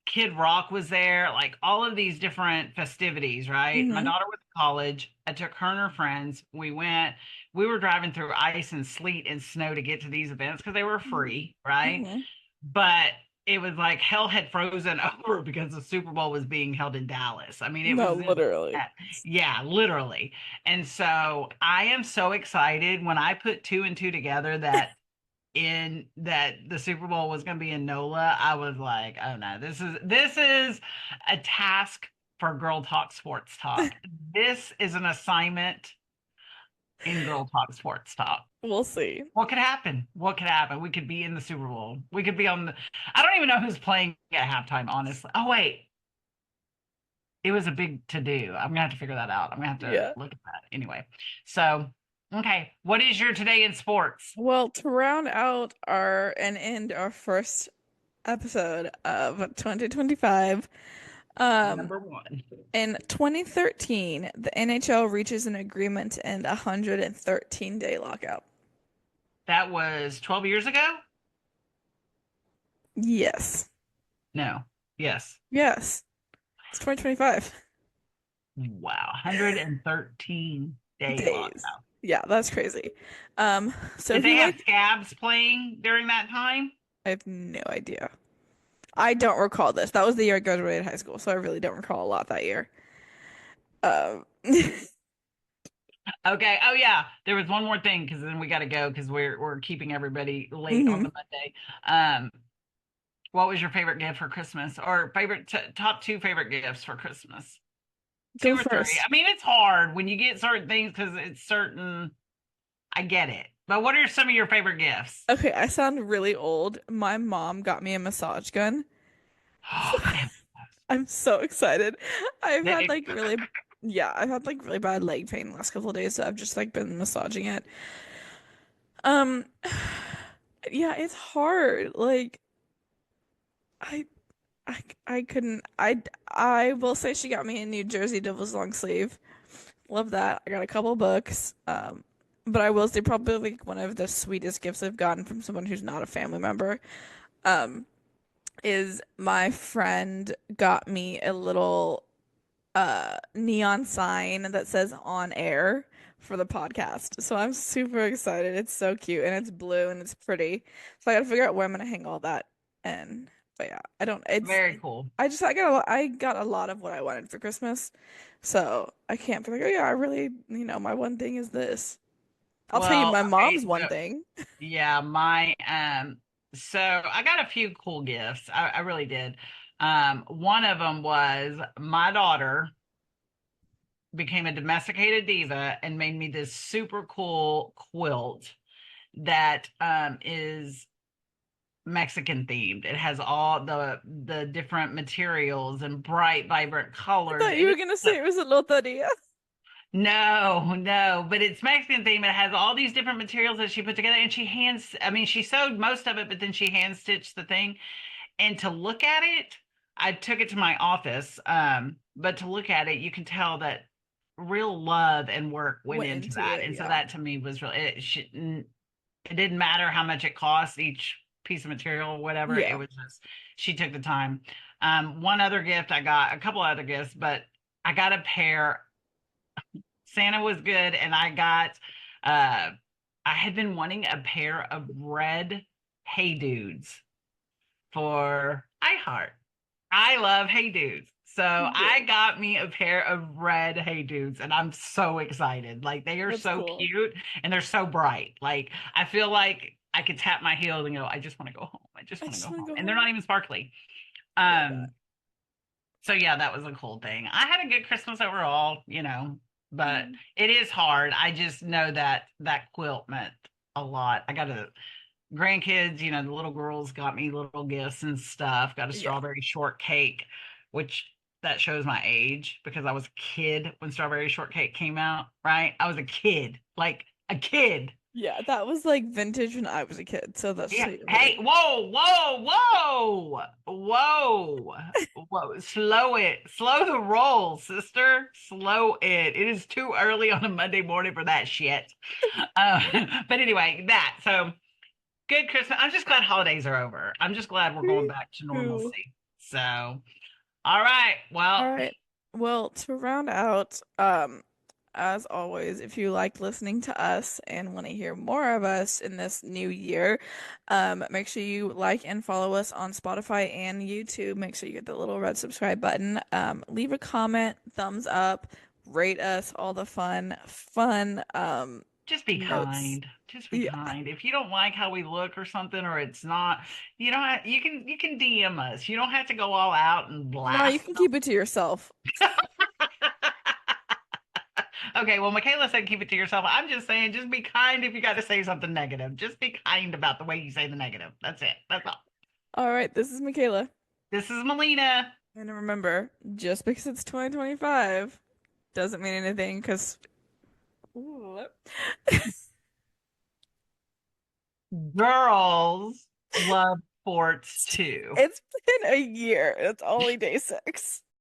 S2: Kid Rock was there, like all of these different festivities, right? My
S1: Mm-hmm.
S2: daughter was in college. I took her and her friends. We were driving through ice and sleet and snow to get to these events because they were free, right?
S1: Mm-hmm.
S2: But it was like hell had frozen over because the Super Bowl was being held in Dallas. I mean, it
S1: No,
S2: was just
S1: literally.
S2: that, yeah, literally. And so I am so excited when I put two and two together that the Super Bowl was going to be in NOLA. I was like, oh no, this is a task for Girl Talk Sports Talk. This is an assignment in Girl Talk Sports Talk.
S1: We'll see.
S2: What could happen? What could happen? We could be in the Super Bowl. We could be on the. I don't even know who's playing at halftime, honestly. Oh wait, it was a big to do. I'm gonna have to figure that out. I'm gonna have to
S1: Yeah.
S2: look at that anyway. So, okay, what is your today in sports?
S1: Well, to round out our and end our first episode of 2025, um,
S2: Number one.
S1: in 2013, the NHL reaches an agreement to end a 113-day lockout.
S2: That was 12 years ago.
S1: Yes.
S2: No. Yes.
S1: Yes. It's 2025
S2: Wow. 113-day
S1: days.
S2: lockout.
S1: Yeah, that's crazy. So
S2: Did they
S1: who
S2: have
S1: like
S2: scabs playing during that time?
S1: I have no idea. I don't recall this. That was the year I graduated high school, so I really don't recall a lot that year. Mhm.
S2: Okay. Oh yeah. There was one more thing because then we got to go because we're keeping everybody late on the Monday. Um, what was your favorite gift for Christmas or favorite top two favorite gifts for Christmas? Two
S1: Go
S2: or three.
S1: first.
S2: I mean, it's hard when you get certain things because it's certain. I get it. But what are some of your favorite gifts?
S1: Okay, I sound really old. My mom got me a massage gun.
S2: Oh,
S1: I'm so excited. I've had
S2: fabulous.
S1: like really, yeah, I've had like really bad leg pain the last couple of days, so I've just like been massaging it. Um, yeah, it's hard. Like I, I couldn't. I will say she got me a New Jersey Devils long sleeve. Love that. I got a couple books. But I will say probably like one of the sweetest gifts I've gotten from someone who's not a family member. Um, is my friend got me a little neon sign that says on air for the podcast. So I'm super excited. It's so cute and it's blue and it's pretty. So I gotta figure out where I'm gonna hang all that in. But yeah, I don't it's
S2: Very cool.
S1: I got a lot of what I wanted for Christmas. So I can't be like, oh yeah, I really, my one thing is this. I'll tell you
S2: Well,
S1: my
S2: okay,
S1: mom's one
S2: so
S1: thing.
S2: yeah, my so I got a few cool gifts. I really did. One of them was my daughter became a domesticated diva and made me this super cool quilt that is Mexican themed. It has all the different materials and bright, vibrant
S1: I
S2: colors.
S1: thought you
S2: It
S1: were
S2: is
S1: gonna say it was a loteria.
S2: No, no, but it's Mexican theme. It has all these different materials that she put together, and I mean, she sewed most of it, but then she hand stitched the thing. And to look at it, I took it to my office. But to look at it, you can tell that real love and work went
S1: Went
S2: into
S1: into
S2: that.
S1: it,
S2: And so
S1: yeah.
S2: that to me was really, it didn't matter how much it cost each piece of material or whatever. It
S1: Yeah.
S2: was just, she took the time. One other gift I got, a couple other gifts, but I got a pair. Santa was good, and I had been wanting a pair of red Hey Dudes for iHeart. I love Hey Dudes. So I
S1: Yeah.
S2: got me a pair of red Hey Dudes, and I'm so excited. Like they are
S1: That's
S2: so
S1: cool.
S2: cute and they're so bright. Like I feel like I could tap my heels and go, I just want to go home. I just
S1: I
S2: want to
S1: just
S2: go
S1: want
S2: home.
S1: to go
S2: And they're
S1: home.
S2: not even sparkly.
S1: Love that.
S2: Um, so yeah, that was a cool thing. I had a good Christmas overall, but
S1: Mm.
S2: it is hard. I just know that that quilt meant a lot. I got a grandkids, the little girls got me little gifts and stuff. Got a
S1: Yeah.
S2: strawberry shortcake, which that shows my age because I was a kid when strawberry shortcake came out, right? I was a kid, like a kid.
S1: Yeah, that was like vintage when I was a kid, so that's
S2: Yeah.
S1: so you're
S2: Hey,
S1: right.
S2: whoa, whoa, whoa, whoa, whoa. Slow it. Slow the roll, sister. Slow it. It is too early on a Monday morning for that shit. But anyway, that. So good Christmas. I'm just glad holidays are over. I'm just glad we're going
S1: Me
S2: back to
S1: too.
S2: normalcy. So, all right.
S1: All
S2: Well,
S1: right. Well, to round out, as always, if you like listening to us and want to hear more of us in this new year, make sure you like and follow us on Spotify and YouTube. Make sure you hit the little red subscribe button. Leave a comment, thumbs up, rate us, all the fun
S2: just be
S1: notes.
S2: kind. Just be
S1: Yeah.
S2: kind. If you don't like how we look or something, or it's not, you can DM us. You don't have to go all out and
S1: No, you
S2: blast.
S1: can keep it to yourself.
S2: Okay, well, Michaela said keep it to yourself. I'm just saying, just be kind if you got to say something negative. Just be kind about the way you say the negative. That's it. That's all.
S1: All right, this is Michaela.
S2: This is Melina.
S1: And remember, just because it's 2025 doesn't mean anything because
S2: Girls love sports too.
S1: it's been a year. It's only day 6.